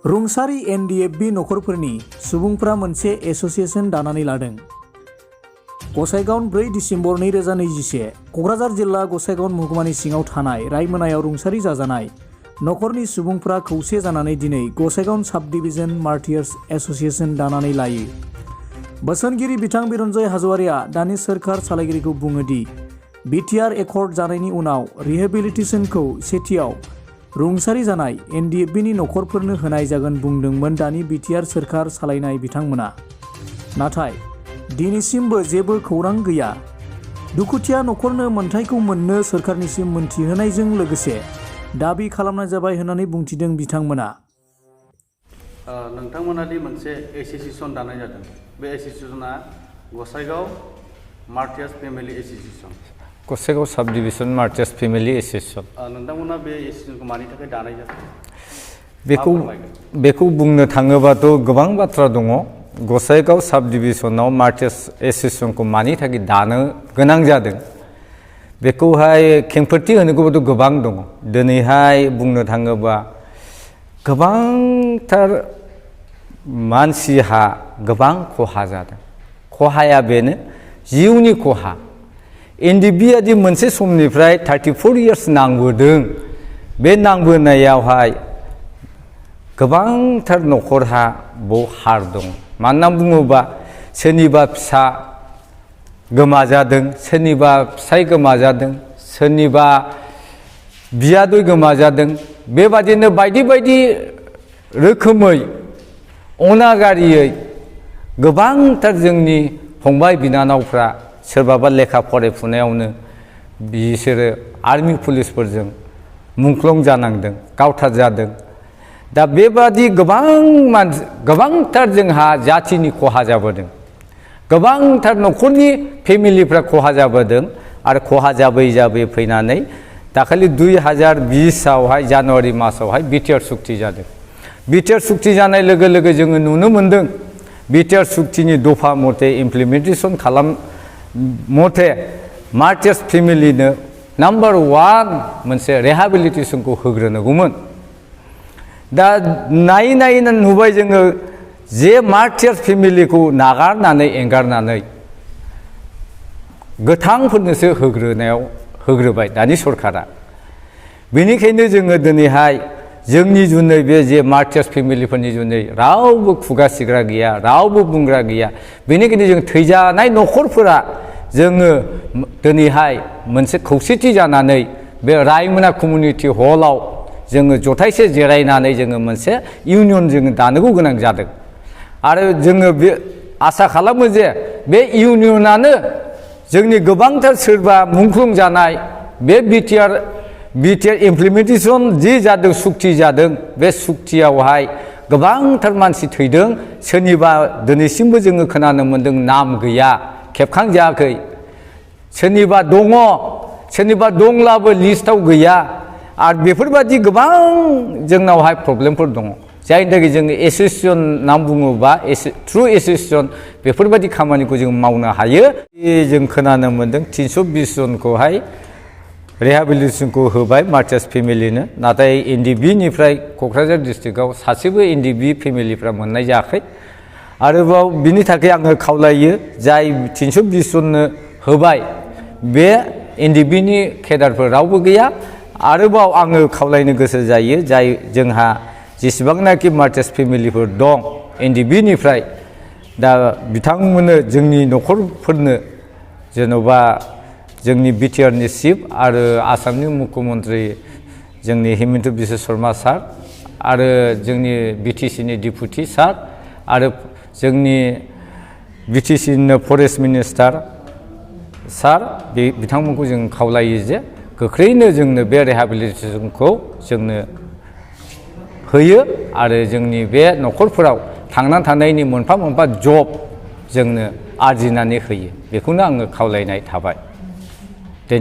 रुंसारि एनडिएफबि नखरफोरनि सुबुंफ्रा मोनसे एसोसिएशन दानानै लादों। गसाइगाव 4 डिसेम्बर 2021 क'क्राझार जिल्ला गसाइगाव महकुमानि सिङाव थानाय रायमोनायाव रुंसारि जाजानाय नखरनि सुबुंफ्रा खौसे जानानै दिनै गसाइगाव साब डिभिजन मार्टियार्स एसोसिएशन दानानै लायो। बोसोनगिरि बिथां बिरन्जय हाज'वारिया दानि सोरखार सालायगिरिखौ बुङो दि बिटिआर एकर्ड जानायनि उनाव रिहेबिलिटेशनखौ सेथियाव रुंसारि जानाय एनडिएफबिनि नखरफोरनो होनाय जागोन बुंदोंमोन दानि बिटिआर सोरखार सालायनाय बिथांमोना। नाथाय दिनैसिमबो जेबो खौरां गैया। दुखुथिया नखरनो मोनथायखौ मोननो सोरखारनिसिम मोनथिहोनायजों लोगोसे दाबि खालामनाय जाबाय होननानै बुंथिदों बिथांमोना। नोंथांमोना दि मोनसे एसोसिएशन दानाय जादों, बे एसोसिएशना Gossaigaon martyrs family association. Gossaigaon साब डिभिजन मार्टियार्स फेमिलि एसोसिएशन। नोंथांमोना बे एसोसिएशनखौ मानि थाखाय दानाय जादों? बेखौ बुंनो थाङोबाथ' गोबां बाथ्रा दङ। गसाइगाव साब डिभिजनाव मार्टियार्स एसोसिएशनखौ मानि थाखाय दानो गोनां जादों बेखौहाय खेंफोरथि होनोखौबोथ' गोबां दङ। दिनैहाय बुंनो थाङोबा गोबांथार मानसिहा गोबां खहा जादों। खहाया बेनो जिउनि खहा। एनडिएफबिआ दि मोनसे समनिफ्राय 34 इयार्स नांबोदों, बे नांबोनायावहाय गोबांथार नखरहा बाव हार दं। मानो बुङोबा सोरनिबा फिसा गोमाजादों, सोरनिबा फिसाय गोमाजादों, सोरनिबा बियादै गोमाजादों। बेबादिनो बायदि बायदि रोखोमै अनागारियै गोबांथार जोंनि फंबाय बिनानावफ्रा सोरबाबा लेखा फरायफुनायावनो बिसोरो आर्मि पुलिसफोरजों मुंख्लं जानांदों, गावथार जादों। दा बेबादि गोबांथार जोंहा जाथिनि खहा जाबोदों। गोबांथार नखरनि फेमिलिफ्रा खहा जाबोदों आरो खहा जाबै जाबै फैनानै दाखालि 2020आवहाय जानुवारि मासावहाय बिटिआर सुक्ति जादों। बिटिआर सुक्ति जानाय लोगो लोगो जोङो नुनो मोन्दों बिटिआर सुक्तिनि दफा मथे इमप्लिमेन्टेसन मथे मार्टियार्स फेमिलिनो नाम्बार 1 मोनसे रिहेबिलिटेशनखौ होग्रोनांगौमोन। दा नायै नुबाय जोङो जे मार्टियार्स फेमिलिखौ नागारनानै एंगारनानै गोथांफोरनोसो होग्रोबाय दानि सरकारा। बेनिखायनो जोङो दिनैहाय जोंनि जुनै बे जे मार्टियार्स फेमिलिफोरनि जुनै रावबो खुगा सिग्रा गैया, रावबो बुंग्रा गैया। बेनिखायनो जों थैजानाय नखरफोरा जोङो दिनैहाय मोनसे खौसेथि जानानै बे रायमोना कमिउनिटि हलाव जोङो जथायसे जिरायनानै जोङो मोनसे इउनियन जोङो दानोगौ गोनां जादों। आरो जोङो बे आसा खालामो जे बे इउनियनानो जोंनि गोबांथार सोरबा मुंख्लं जानाय बे बिटिआर इमप्लिमेन्टेसन जि जादों, सुक्ति जादों, बे सुक्तियावहाय गोबांथार मानसि थैदों। सोरनिबा दिनैसिमबो जोङो खोनानो मोन्दों नाम गैया, खेबखांजायाखै। सोरनिबा दङ, सोरनिबा दंब्लाबो लिस्टआव गैया। आरो बेफोरबादि गोबां जोंनावहाय प्रब्लेमफोर दङ। जायनि थाखाय जोङो एसोसिएशन नाम बुङोबा थ्रु एसोसिएशन बेफोरबादि खामानिखौ जों मावनो हायो। जों खोनानो मोन्दों 320 जनखौहाय रिहेबिलिटेशनखौ होबाय मार्टियार्स फेमिलिनो। नाथाय एनडिएफबिनिफ्राय क'क्राझार डिस्ट्रिक्टआव सासेबो एनडिएफबि फेमिलिफ्रा मोननाय जायाखै। आरोबाव बिनि थाखाय आङो खावलायो जाय 320 जननो होबाय बे एनडिएफबिनि केडारफोर रावबो गैया। आरोबाव आङो खावलायनो गोसो जायो जाय जोंहा जेसेबांनाखि मार्टियार्स फेमिलिफोर दं एनडिएफबिनिफ्राय, दा बिथांमोननो जोंनि नखरफोरनो जेन'बा जोंनि बिटिआरनि चिफ आरो आसामनि मुख्यमन्त्रि जोंनि हिमन्त बिश्व शर्मा सार आरो जोंनि बिटिसिनि डिपुटि सार आरो जोंनि बिटिसिनि फरेस्ट मिनिस्टार सार बिथांमोनखौ जों खावलायो जे गोख्रैनो जोंनो बे रिहेबिलिटेशनखौ जोंनो होयो आरो जोंनि बे नखरफोराव थांनानै थानायनि मोनफा मोनफा जब जोंनो आरजिनानै होयो। बेखौनो आङो खावलायनाय थाबाय।